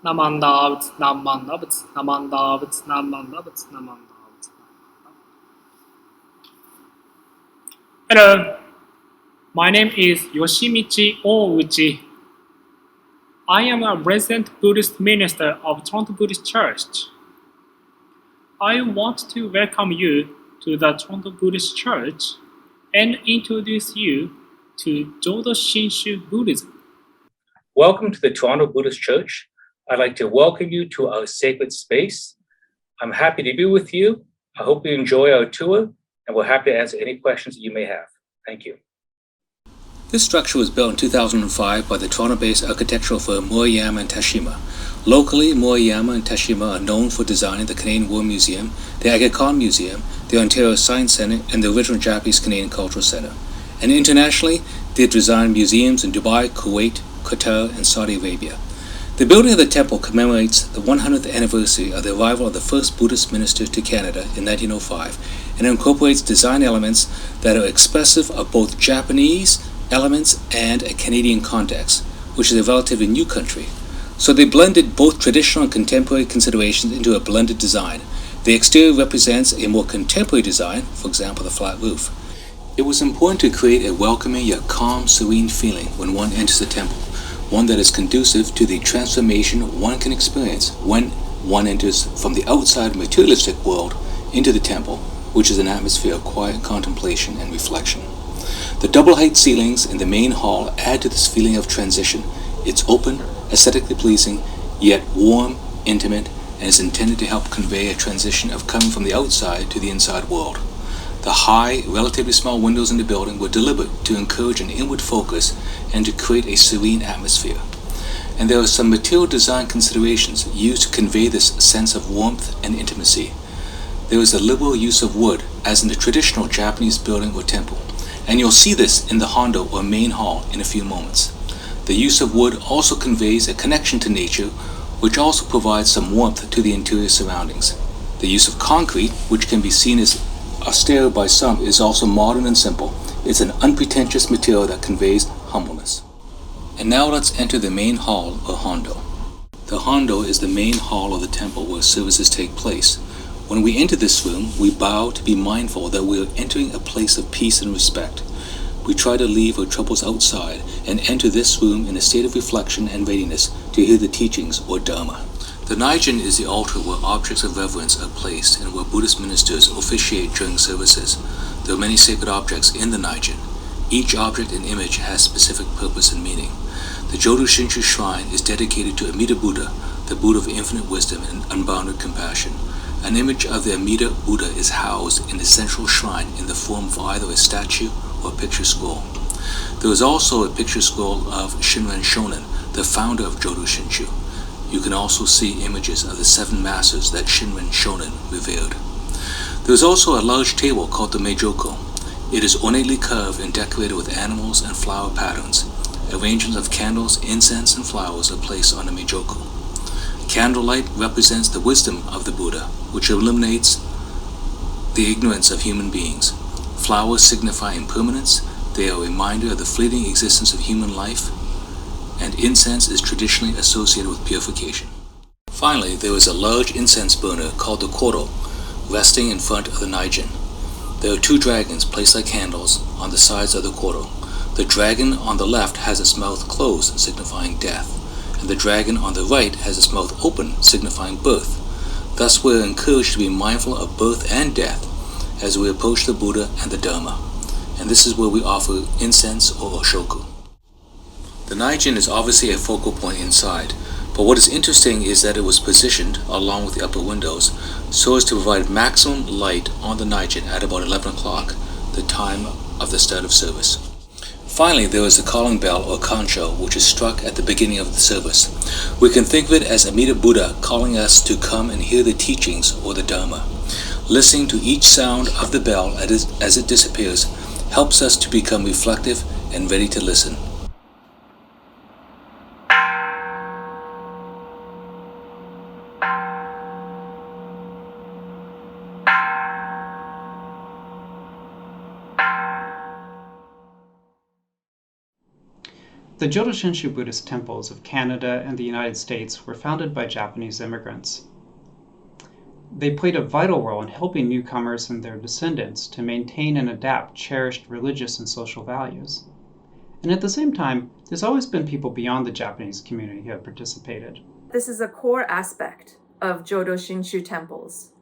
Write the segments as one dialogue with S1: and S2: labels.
S1: Namandavits, Namandavits, Namandavits, Namandavits, Namandavits. Hello, my name is Yoshimichi Ouchi. I am a resident Buddhist minister of Toronto Buddhist Church. I want to welcome you to the Toronto Buddhist Church and introduce you to Jodo Shinshu Buddhism.
S2: Welcome to the Toronto Buddhist Church. I'd like to welcome you to our sacred space. I'm happy to be with you. I hope you enjoy our tour, and we're happy to answer any questions that you may have. Thank you. This structure was built in 2005 by the Toronto-based architectural firm Murayama and Tashima. Locally, Murayama and Tashima are known for designing the Canadian War Museum, the Aga Khan Museum, the Ontario Science Centre, and the original Japanese-Canadian Cultural Centre. And internationally, they designed museums in Dubai, Kuwait, Qatar, and Saudi Arabia. The building of the temple commemorates the 100th anniversary of the arrival of the first Buddhist minister to Canada in 1905 and incorporates design elements that are expressive of both Japanese elements and a Canadian context, which is a relatively new country. So they blended both traditional and contemporary considerations into a blended design. The exterior represents a more contemporary design, for example, the flat roof. It was important to create a welcoming yet calm, serene feeling when one enters the temple, one that is conducive to the transformation one can experience when one enters from the outside materialistic world into the temple, which is an atmosphere of quiet contemplation and reflection. The double-height ceilings in the main hall add to this feeling of transition. It's open, aesthetically pleasing, yet warm, intimate, and is intended to help convey a transition of coming from the outside to the inside world. The high, relatively small windows in the building were deliberate to encourage an inward focus and to create a serene atmosphere. And there are some material design considerations used to convey this sense of warmth and intimacy. There is a liberal use of wood, as in the traditional Japanese building or temple, and you'll see this in the hondo or main hall in a few moments. The use of wood also conveys a connection to nature, which also provides some warmth to the interior surroundings. The use of concrete, which can be seen as austere by some, is also modern and simple. It's an unpretentious material that conveys humbleness. And now let's enter the main hall or hondo. The hondo is the main hall of the temple where services take place. When we enter this room, we bow to be mindful that we are entering a place of peace and respect. We try to leave our troubles outside and enter this room in a state of reflection and readiness to hear the teachings or Dharma. The Nijin is the altar where objects of reverence are placed and where Buddhist ministers officiate during services. There are many sacred objects in the Nijin. Each object and image has specific purpose and meaning. The Jodo Shinshu shrine is dedicated to Amida Buddha, the Buddha of infinite wisdom and unbounded compassion. An image of the Amida Buddha is housed in the central shrine in the form of either a statue or a picture scroll. There is also a picture scroll of Shinran Shonin, the founder of Jodo Shinshu. You can also see images of the 7 masters that Shinran Shonin revered. There is also a large table called the Meijoko. It is ornately carved and decorated with animals and flower patterns. Arrangements of candles, incense, and flowers are placed on the Meijoko. Candlelight represents the wisdom of the Buddha, which eliminates the ignorance of human beings. Flowers signify impermanence. They are a reminder of the fleeting existence of human life, and incense is traditionally associated with purification. Finally, there is a large incense burner called the Koro, resting in front of the Nijin. There are 2 dragons placed like handles on the sides of the Koro. The dragon on the left has its mouth closed, signifying death, and the dragon on the right has its mouth open, signifying birth. Thus we are encouraged to be mindful of birth and death as we approach the Buddha and the Dharma, and this is where we offer incense or oshoku. The Nijin is obviously a focal point inside, but what is interesting is that it was positioned, along with the upper windows, so as to provide maximum light on the Nijin at about 11 o'clock, the time of the start of service. Finally, there is the calling bell or kancho, which is struck at the beginning of the service. We can think of it as Amida Buddha calling us to come and hear the teachings or the Dharma. Listening to each sound of the bell as it disappears helps us to become reflective and ready to listen.
S3: The Jodo Shinshu Buddhist temples of Canada and the United States were founded by Japanese immigrants. They played a vital role in helping newcomers and their descendants to maintain and adapt cherished religious and social values. And at the same time, there's always been people beyond the Japanese community who have participated.
S4: This is a core aspect of Jodo Shinshu temples,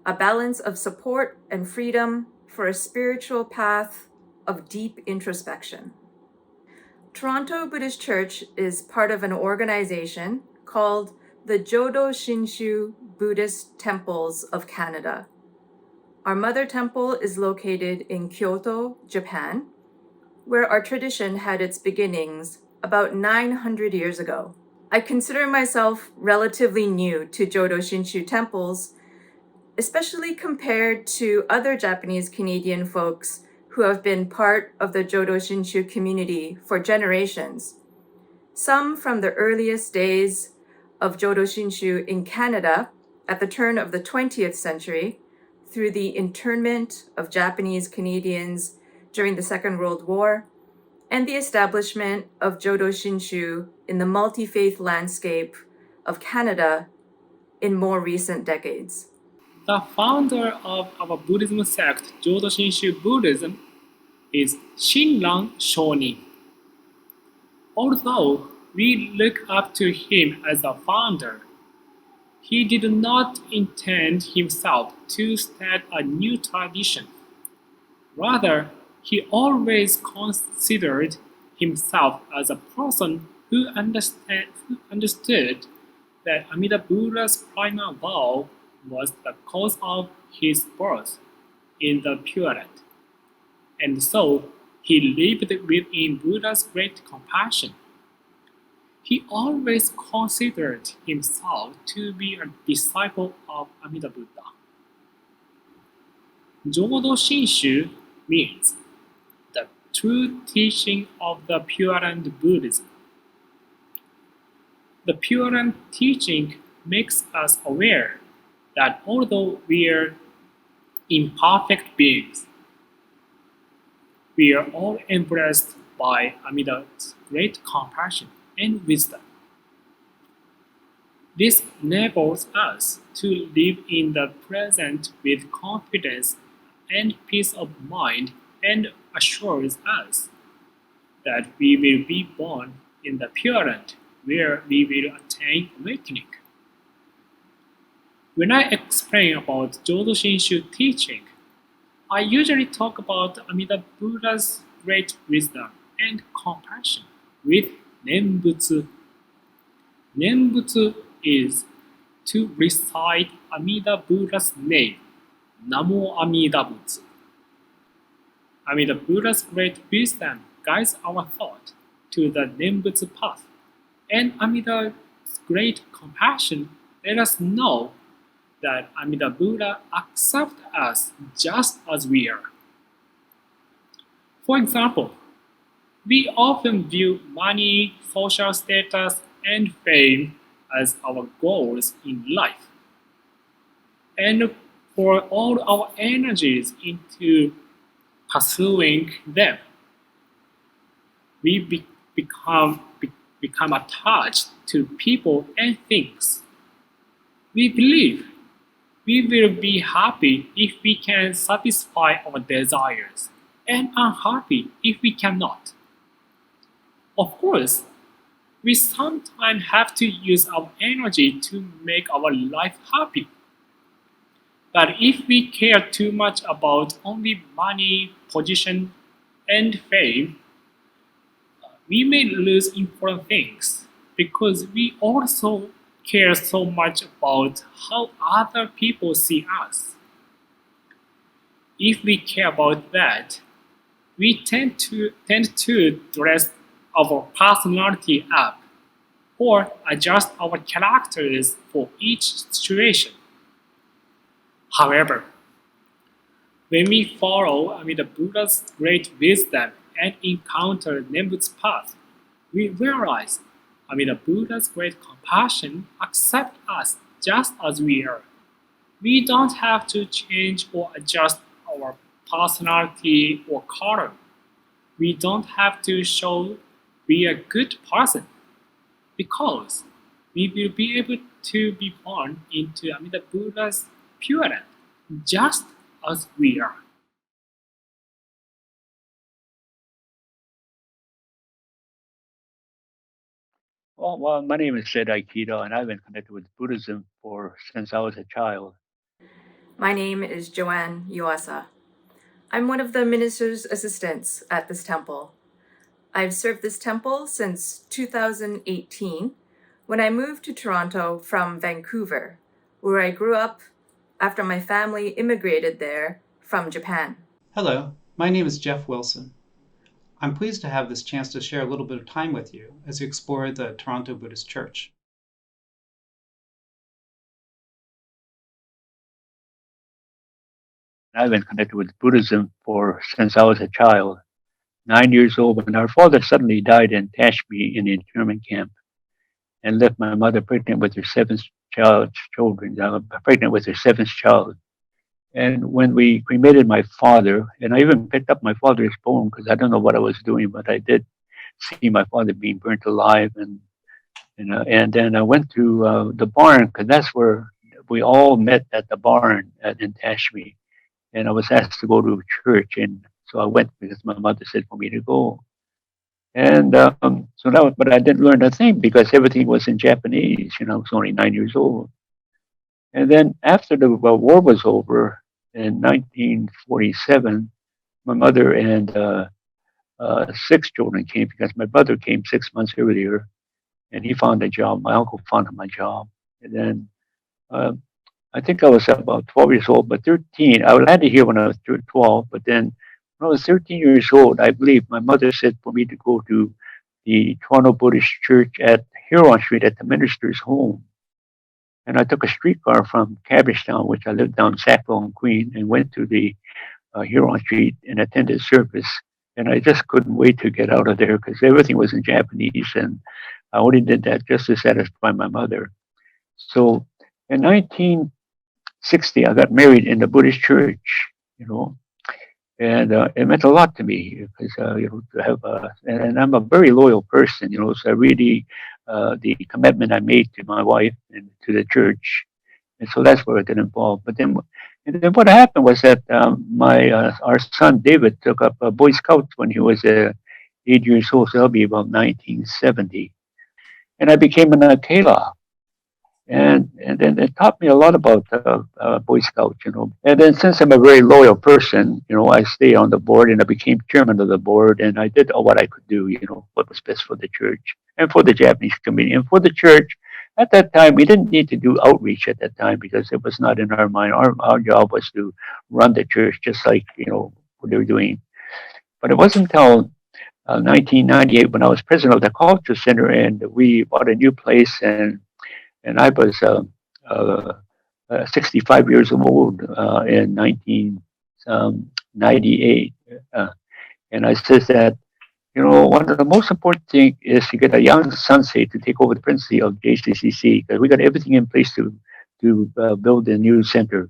S4: a balance of support and freedom for a spiritual path of deep introspection. Toronto Buddhist Church is part of an organization called the Jodo Shinshu Buddhist Temples of Canada. Our mother temple is located in Kyoto, Japan, where our tradition had its beginnings about 900 years ago. I consider myself relatively new to Jodo Shinshu temples, especially compared to other Japanese Canadian folks who have been part of the Jodo Shinshu community for generations. Some from the earliest days of Jodo Shinshu in Canada at the turn of the 20th century, through the internment of Japanese Canadians during the Second World War, and the establishment of Jodo Shinshu in the multi-faith landscape of Canada in more recent decades.
S1: The founder of our Buddhism sect, Jodo Shinshu Buddhism, is Shinran Shonin. Although we look up to him as a founder, he did not intend himself to start a new tradition. Rather, he always considered himself as a person who understood that Amida Buddha's primal vow was the cause of his birth in the Pure Land. And so he lived within Buddha's great compassion. He always considered himself to be a disciple of Amida Buddha. Jodo Shinshu means the true teaching of the Pure Land Buddhism. The Pure Land teaching makes us aware that although we are imperfect beings, we are all embraced by Amida's great compassion and wisdom. This enables us to live in the present with confidence and peace of mind, and assures us that we will be born in the Pure Land where we will attain awakening. When I explain about Jodo Shinshu teaching, I usually talk about Amida Buddha's great wisdom and compassion with Nembutsu. Nembutsu is to recite Amida Buddha's name, Namo Amida Butsu. Amida Buddha's great wisdom guides our thought to the Nembutsu path, and Amida's great compassion let us know that Amida Buddha accepts us just as we are. For example, we often view money, social status, and fame as our goals in life, and pour all our energies into pursuing them. We become attached to people and things. We believe we will be happy if we can satisfy our desires, and unhappy if we cannot. Of course, we sometimes have to use our energy to make our life happy. But if we care too much about only money, position, and fame, we may lose important things because we also care so much about how other people see us. If we care about that, we tend to dress our personality up or adjust our characters for each situation. However, when we follow Amida Buddha's great wisdom and encounter Nembutsu's path, we realize Amida Buddha's great compassion accepts us just as we are. We don't have to change or adjust our personality or color. We don't have to show be a good person because we will be able to be born into the Buddha's pure land, just as we are.
S5: Well, my name is Sid Aikido, and I've been connected with Buddhism since I was a child.
S4: My name is Joanne Yuasa. I'm one of the minister's assistants at this temple. I've served this temple since 2018 when I moved to Toronto from Vancouver, where I grew up after my family immigrated there from Japan.
S3: Hello, my name is Jeff Wilson. I'm pleased to have this chance to share a little bit of time with you as we explore the Toronto Buddhist Church.
S5: I've been connected with Buddhism since I was a child, 9 years old, when our father suddenly died and attached me in the internment camp and left my mother pregnant with her seventh child. Pregnant with her seventh child. And when we cremated my father, and I even picked up my father's bone because I don't know what I was doing, but I did see my father being burnt alive, and then I went to the barn because that's where we all met at the barn in Tashmi, and I was asked to go to church, and so I went because my mother said for me to go, and but I didn't learn a thing because everything was in Japanese. I was only 9 years old, and then after the war was over in 1947, my mother and 6 children came because my brother came 6 months earlier, and he found a job. My uncle found him a job, and then uh, I think I was about 12 years old, but 13. I landed here when I was 12, but then when I was 13 years old, I believe my mother said for me to go to the Toronto Buddhist Church at Huron Street at the minister's home. And I took a streetcar from Cabbagetown, which I lived down Sackville and Queen, and went to the Huron Street and attended service. And I just couldn't wait to get out of there because everything was in Japanese, and I only did that just to satisfy my mother. So in 1960, I got married in the Buddhist church, and it meant a lot to me because to have and I'm a very loyal person, so I really the commitment I made to my wife and to the church, and so that's where I got involved. And then what happened was that our son David took up Boy Scouts when he was 8 years old, so that'll be about 1970, and I became an Akela. And then it taught me a lot about Boy Scouts, And then since I'm a very loyal person, I stayed on the board and I became chairman of the board, and I did what I could do, what was best for the church and for the Japanese community and for the church. At that time, we didn't need to do outreach at that time because it was not in our mind. Our job was to run the church just like what they were doing. But it wasn't until 1998 when I was president of the culture center and we bought a new place, and I was 65 years old in 1998. And I says that, one of the most important things is to get a young sensei to take over the presidency of JCCC because we got everything in place to build a new center.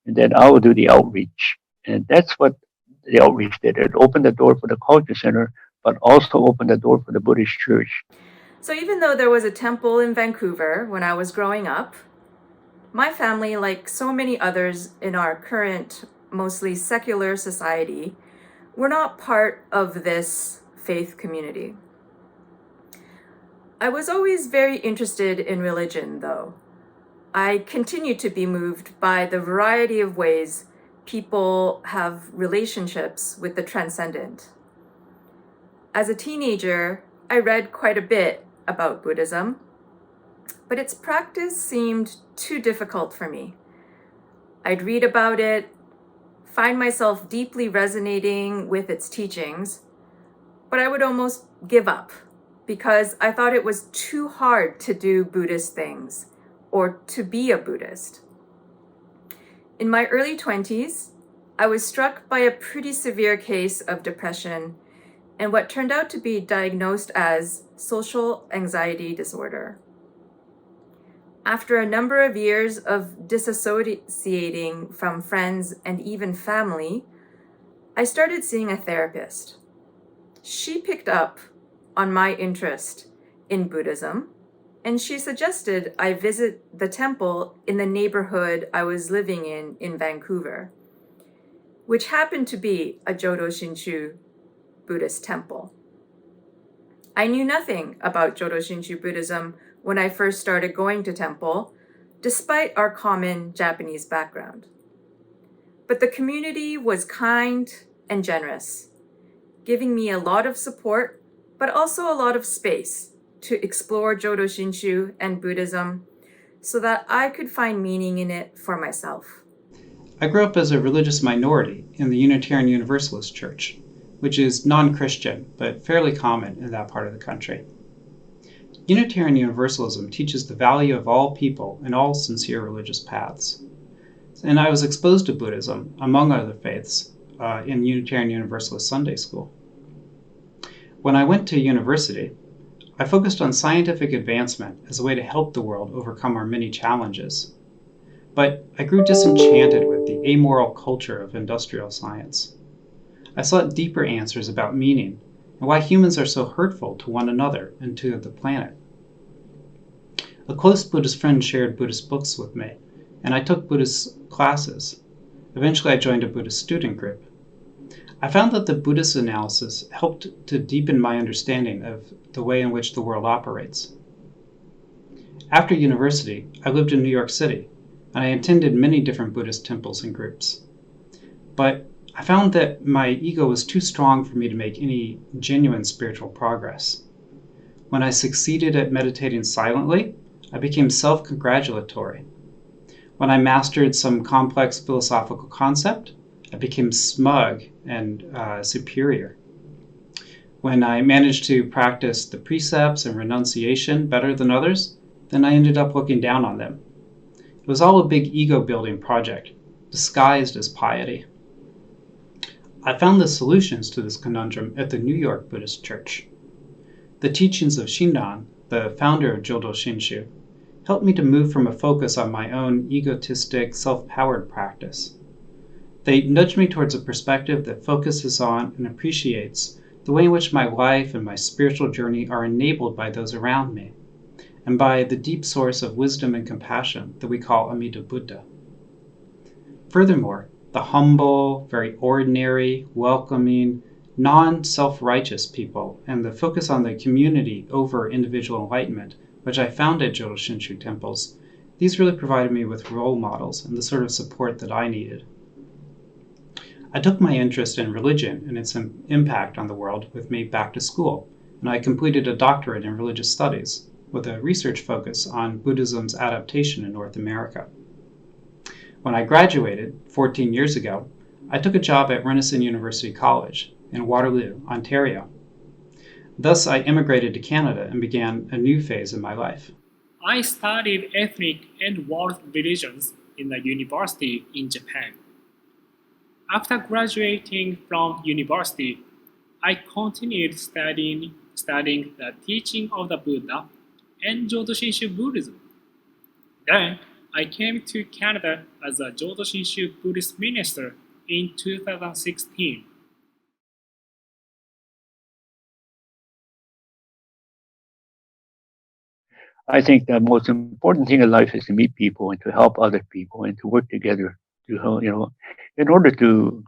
S5: And then I will do the outreach. And that's what the outreach did. It opened the door for the culture center, but also opened the door for the Buddhist church.
S4: So even though there was a temple in Vancouver when I was growing up, my family, like so many others in our current, mostly secular society, were not part of this faith community. I was always very interested in religion, though. I continue to be moved by the variety of ways people have relationships with the transcendent. As a teenager, I read quite a bit about Buddhism, but its practice seemed too difficult for me. I'd read about it, find myself deeply resonating with its teachings, but I would almost give up because I thought it was too hard to do Buddhist things or to be a Buddhist. In my early 20s, I was struck by a pretty severe case of depression and what turned out to be diagnosed as social anxiety disorder. After a number of years of disassociating from friends and even family, I started seeing a therapist. She picked up on my interest in Buddhism, and she suggested I visit the temple in the neighborhood I was living in Vancouver, which happened to be a Jodo Shinshu Buddhist temple. I knew nothing about Jodo Shinshu Buddhism when I first started going to temple, despite our common Japanese background. But the community was kind and generous, giving me a lot of support, but also a lot of space to explore Jodo Shinshu and Buddhism so that I could find meaning in it for myself.
S3: I grew up as a religious minority in the Unitarian Universalist Church, which is non-Christian but fairly common in that part of the country. Unitarian Universalism teaches the value of all people and all sincere religious paths. And I was exposed to Buddhism, among other faiths, in Unitarian Universalist Sunday School. When I went to university, I focused on scientific advancement as a way to help the world overcome our many challenges. But I grew disenchanted with the amoral culture of industrial science. I sought deeper answers about meaning and why humans are so hurtful to one another and to the planet. A close Buddhist friend shared Buddhist books with me, and I took Buddhist classes. Eventually, I joined a Buddhist student group. I found that the Buddhist analysis helped to deepen my understanding of the way in which the world operates. After university, I lived in New York City, and I attended many different Buddhist temples and groups. But I found that my ego was too strong for me to make any genuine spiritual progress. When I succeeded at meditating silently, I became self-congratulatory. When I mastered some complex philosophical concept, I became smug and superior. When I managed to practice the precepts and renunciation better than others, then I ended up looking down on them. It was all a big ego-building project, disguised as piety. I found the solutions to this conundrum at the New York Buddhist Church. The teachings of Shinran, the founder of Jodo Shinshu, helped me to move from a focus on my own egotistic, self-powered practice. They nudged me towards a perspective that focuses on and appreciates the way in which my life and my spiritual journey are enabled by those around me, and by the deep source of wisdom and compassion that we call Amida Buddha. Furthermore, the humble, very ordinary, welcoming, non-self-righteous people, and the focus on the community over individual enlightenment, which I found at Jodo Shinshu temples, these really provided me with role models and the sort of support that I needed. I took my interest in religion and its impact on the world with me back to school, and I completed a doctorate in religious studies with a research focus on Buddhism's adaptation in North America. When I graduated 14 years ago, I took a job at Renison University College in Waterloo, Ontario. Thus, I immigrated to Canada and began a new phase in my life.
S1: I studied ethnic and world religions in the university in Japan. After graduating from university, I continued studying the teaching of the Buddha and Jodo Shinshu Buddhism. Then I came to Canada as a Jodo Shinshu Buddhist minister in 2016.
S5: I think the most important thing in life is to meet people and to help other people and to work together to in order to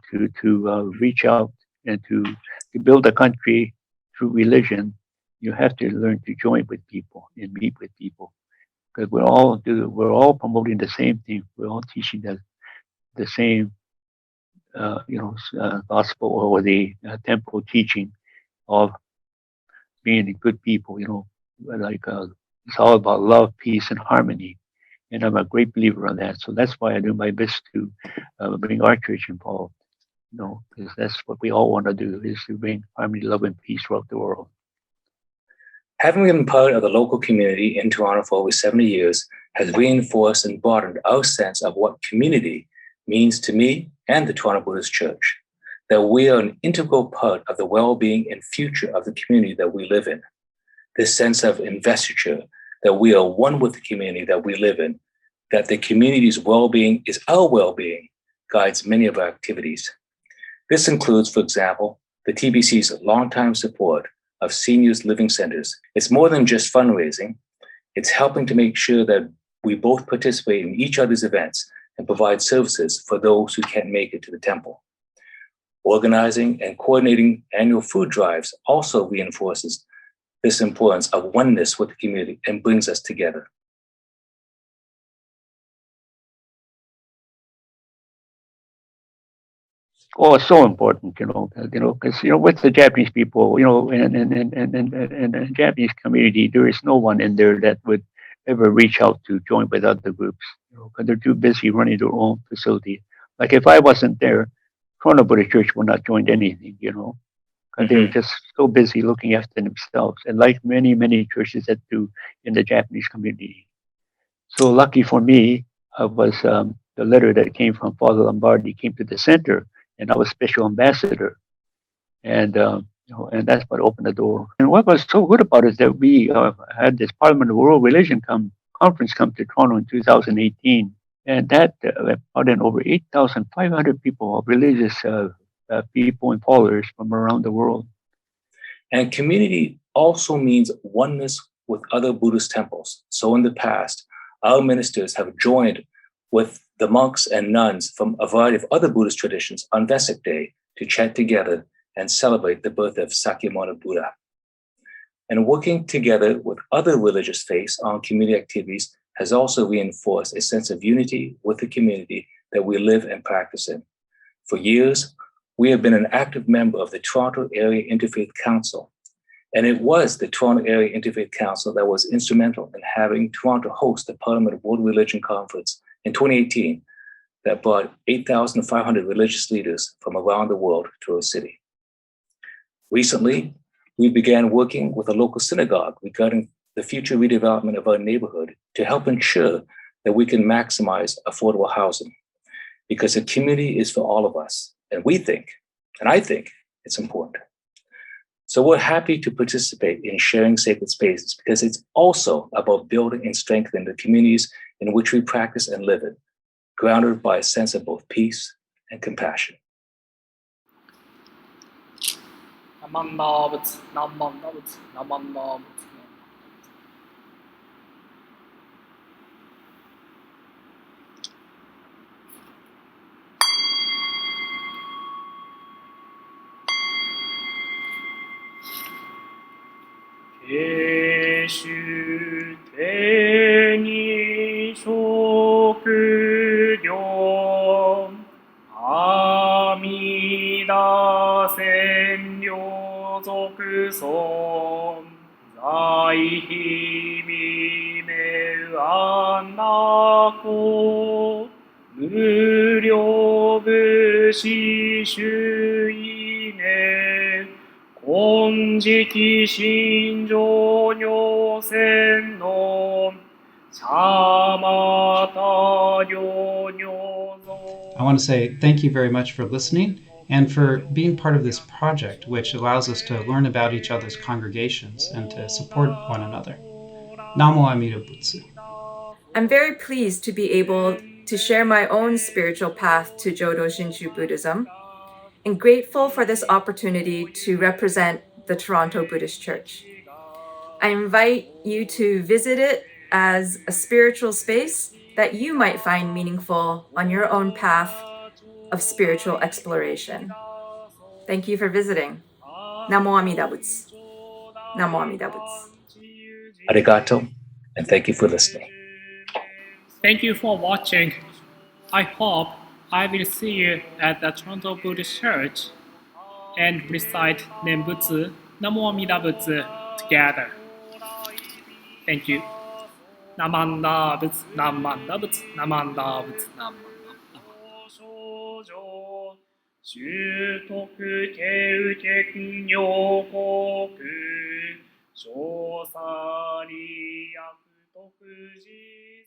S5: reach out and to build a country through religion. You have to learn to join with people and meet with people, because we're all promoting the same thing. We're all teaching the same gospel or the temple teaching of being good people. It's all about love, peace, and harmony. And I'm a great believer on that. So that's why I do my best to bring our church involved, because that's what we all want to do, is to bring harmony, love, and peace throughout the world.
S2: Having been part of the local community in Toronto for over 70 years has reinforced and broadened our sense of what community means to me and the Toronto Buddhist Church, that we are an integral part of the well-being and future of the community that we live in. This sense of investiture, that we are one with the community that we live in, that the community's well-being is our well-being, guides many of our activities. This includes, for example, the TBC's longtime support of seniors living centers. It's more than just fundraising. It's helping to make sure that we both participate in each other's events and provide services for those who can't make it to the temple. Organizing and coordinating annual food drives also reinforces this importance of oneness with the community and brings us together.
S5: Oh, it's so important, because with the Japanese people, and the Japanese community, there is no one in there that would ever reach out to join with other groups, because they're too busy running their own facility. Like if I wasn't there, Toronto Buddhist Church would not join anything, because they're just so busy looking after themselves, and like many, many churches that do in the Japanese community. So lucky for me, I was the letter that came from Father Lombardi came to the center, and I was special ambassador, and and that's what opened the door. And what was so good about it is that we had this Parliament of World Religion conference come to Toronto in 2018, and that brought in over 8,500 people, religious people and followers from around the world.
S2: And community also means oneness with other Buddhist temples. So in the past, our ministers have joined with the monks and nuns from a variety of other Buddhist traditions on Vesak Day to chant together and celebrate the birth of Sakyamuni Buddha. And working together with other religious faiths on community activities has also reinforced a sense of unity with the community that we live and practice in. For years, we have been an active member of the Toronto Area Interfaith Council. And it was the Toronto Area Interfaith Council that was instrumental in having Toronto host the Parliament of World Religion Conference in 2018 that brought 8,500 religious leaders from around the world to our city. Recently, we began working with a local synagogue regarding the future redevelopment of our neighborhood to help ensure that we can maximize affordable housing, because a community is for all of us. And we think, and I think, it's important. So we're happy to participate in sharing sacred spaces because it's also about building and strengthening the communities in which we practice and live in, grounded by a sense of both peace and compassion.
S3: I want to say thank you very much for listening and for being part of this project, which allows us to learn about each other's congregations and to support one another. Namo Amida Butsu.
S4: I'm very pleased to be able to share my own spiritual path to Jodo Shinshu Buddhism, and grateful for this opportunity to represent the Toronto Buddhist Church. I invite you to visit it as a spiritual space that you might find meaningful on your own path of spiritual exploration. Thank you for visiting. Namo Amida Butsu. Namo Amida Butsu.
S2: Arigato, and thank you for listening.
S1: Thank you for watching. I hope I will see you at the Toronto Buddhist Church and recite Nembutsu, Namo Amida Butsu together. Thank you. Namanda Butsu, Namanda Butsu, Namanda Butsu, Namanda. 習得経験予告少佐利悪徳寺